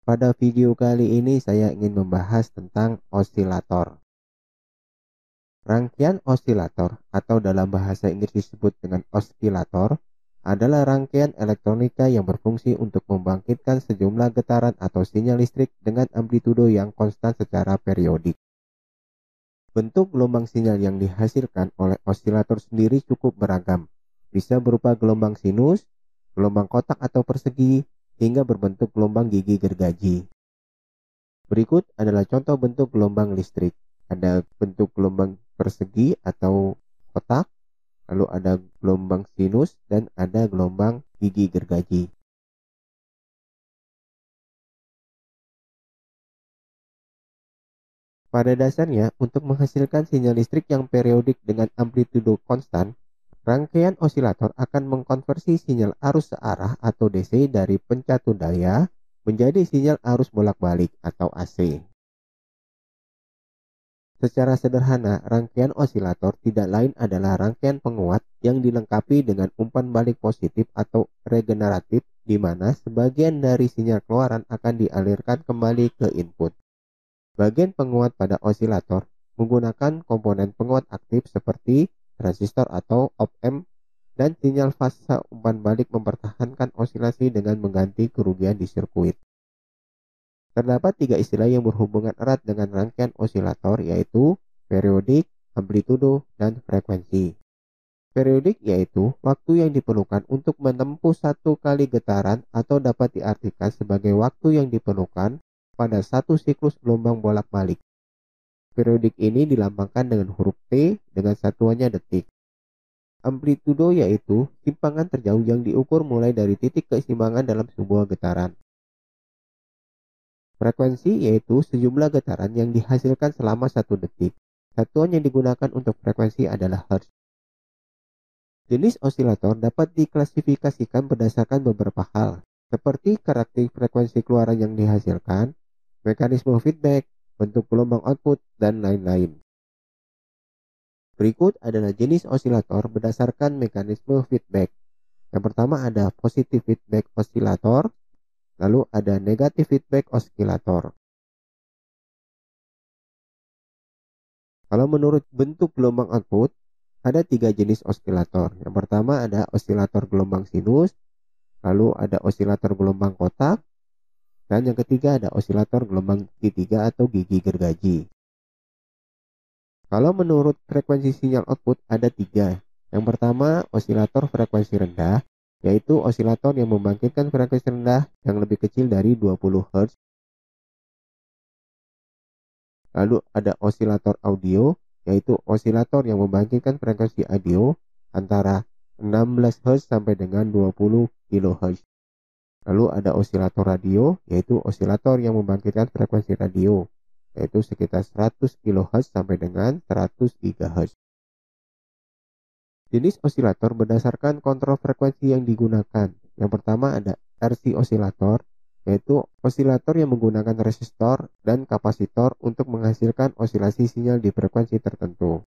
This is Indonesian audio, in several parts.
Pada video kali ini saya ingin membahas tentang osilator. Rangkaian osilator atau dalam bahasa Inggris disebut dengan osilator adalah rangkaian elektronika yang berfungsi untuk membangkitkan sejumlah getaran atau sinyal listrik dengan amplitudo yang konstan secara periodik. Bentuk gelombang sinyal yang dihasilkan oleh osilator sendiri cukup beragam, bisa berupa gelombang sinus, gelombang kotak atau persegi, hingga berbentuk gelombang gigi gergaji. Berikut adalah contoh bentuk gelombang listrik. Ada bentuk gelombang persegi atau kotak, lalu ada gelombang sinus, dan ada gelombang gigi gergaji. Pada dasarnya, untuk menghasilkan sinyal listrik yang periodik dengan amplitudo konstan, rangkaian osilator akan mengkonversi sinyal arus searah atau DC dari pencatu daya menjadi sinyal arus bolak-balik atau AC. Secara sederhana, rangkaian osilator tidak lain adalah rangkaian penguat yang dilengkapi dengan umpan balik positif atau regeneratif, di mana sebagian dari sinyal keluaran akan dialirkan kembali ke input. Bagian penguat pada osilator menggunakan komponen penguat aktif seperti transistor atau op-amp, dan sinyal fase umpan balik mempertahankan osilasi dengan mengganti kerugian di sirkuit. Terdapat tiga istilah yang berhubungan erat dengan rangkaian osilator, yaitu periodik, amplitudo, dan frekuensi. Periodik yaitu waktu yang diperlukan untuk menempuh satu kali getaran atau dapat diartikan sebagai waktu yang diperlukan pada satu siklus gelombang bolak-balik. Periodik ini dilambangkan dengan huruf T dengan satuannya detik. Amplitudo yaitu simpangan terjauh yang diukur mulai dari titik keseimbangan dalam sebuah getaran. Frekuensi yaitu sejumlah getaran yang dihasilkan selama 1 detik. Satuan yang digunakan untuk frekuensi adalah Hertz. Jenis osilator dapat diklasifikasikan berdasarkan beberapa hal, seperti karakteristik frekuensi keluaran yang dihasilkan, mekanisme feedback, bentuk gelombang output, dan lain-lain. Berikut adalah jenis osilator berdasarkan mekanisme feedback. Yang pertama ada positive feedback osilator, lalu ada negative feedback osilator. Kalau menurut bentuk gelombang output, ada 3 jenis osilator. Yang pertama ada osilator gelombang sinus, lalu ada osilator gelombang kotak, dan yang ketiga ada osilator gelombang segitiga atau gigi gergaji. Kalau menurut frekuensi sinyal output ada 3. Yang pertama osilator frekuensi rendah, yaitu osilator yang membangkitkan frekuensi rendah yang lebih kecil dari 20 Hz. Lalu ada osilator audio, yaitu osilator yang membangkitkan frekuensi audio antara 16 Hz sampai dengan 20 kHz. Lalu ada osilator radio, yaitu osilator yang membangkitkan frekuensi radio, yaitu sekitar 100 kHz sampai dengan 100 GHz. Jenis osilator berdasarkan kontrol frekuensi yang digunakan. Yang pertama ada RC osilator, yaitu osilator yang menggunakan resistor dan kapasitor untuk menghasilkan osilasi sinyal di frekuensi tertentu.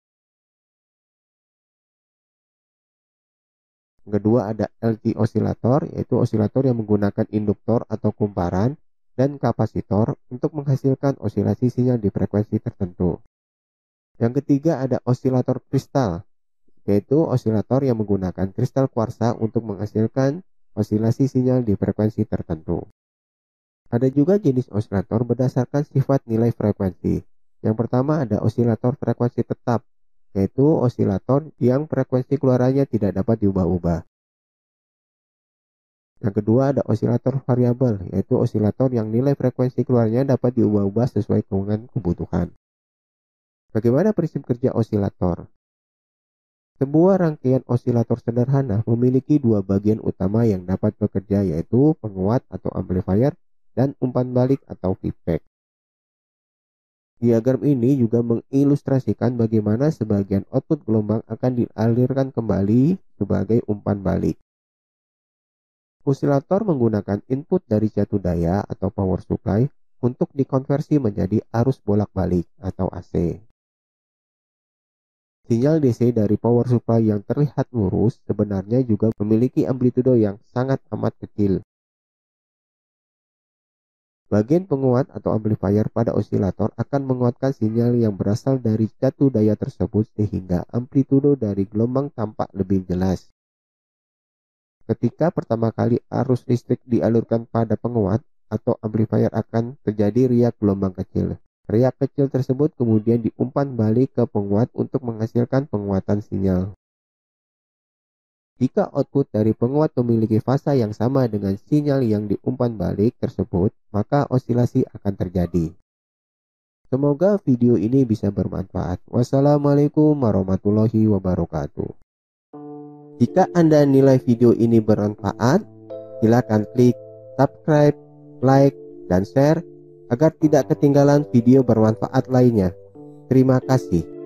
Yang kedua ada LC osilator, yaitu osilator yang menggunakan induktor atau kumparan dan kapasitor untuk menghasilkan osilasi sinyal di frekuensi tertentu. Yang ketiga ada osilator kristal, yaitu osilator yang menggunakan kristal kuarsa untuk menghasilkan osilasi sinyal di frekuensi tertentu. Ada juga jenis osilator berdasarkan sifat nilai frekuensi. Yang pertama ada osilator frekuensi tetap, yaitu osilator yang frekuensi keluarannya tidak dapat diubah-ubah. Yang kedua ada osilator variabel, yaitu osilator yang nilai frekuensi keluarnya dapat diubah-ubah sesuai dengan kebutuhan. Bagaimana prinsip kerja osilator? Sebuah rangkaian osilator sederhana memiliki 2 bagian utama yang dapat bekerja, yaitu penguat atau amplifier dan umpan balik atau feedback. Diagram ini juga mengilustrasikan bagaimana sebagian output gelombang akan dialirkan kembali sebagai umpan balik. Osilator menggunakan input dari catu daya atau power supply untuk dikonversi menjadi arus bolak-balik atau AC. Sinyal DC dari power supply yang terlihat lurus sebenarnya juga memiliki amplitudo yang sangat amat kecil. Bagian penguat atau amplifier pada osilator akan menguatkan sinyal yang berasal dari satu daya tersebut sehingga amplitudo dari gelombang tampak lebih jelas. Ketika pertama kali arus listrik dialurkan pada penguat atau amplifier akan terjadi riak gelombang kecil. Riak kecil tersebut kemudian diumpan balik ke penguat untuk menghasilkan penguatan sinyal. Jika output dari penguat memiliki fasa yang sama dengan sinyal yang diumpan balik tersebut, maka osilasi akan terjadi. Semoga video ini bisa bermanfaat. Wassalamualaikum warahmatullahi wabarakatuh. Jika Anda nilai video ini bermanfaat, silakan klik subscribe, like, dan share agar tidak ketinggalan video bermanfaat lainnya. Terima kasih.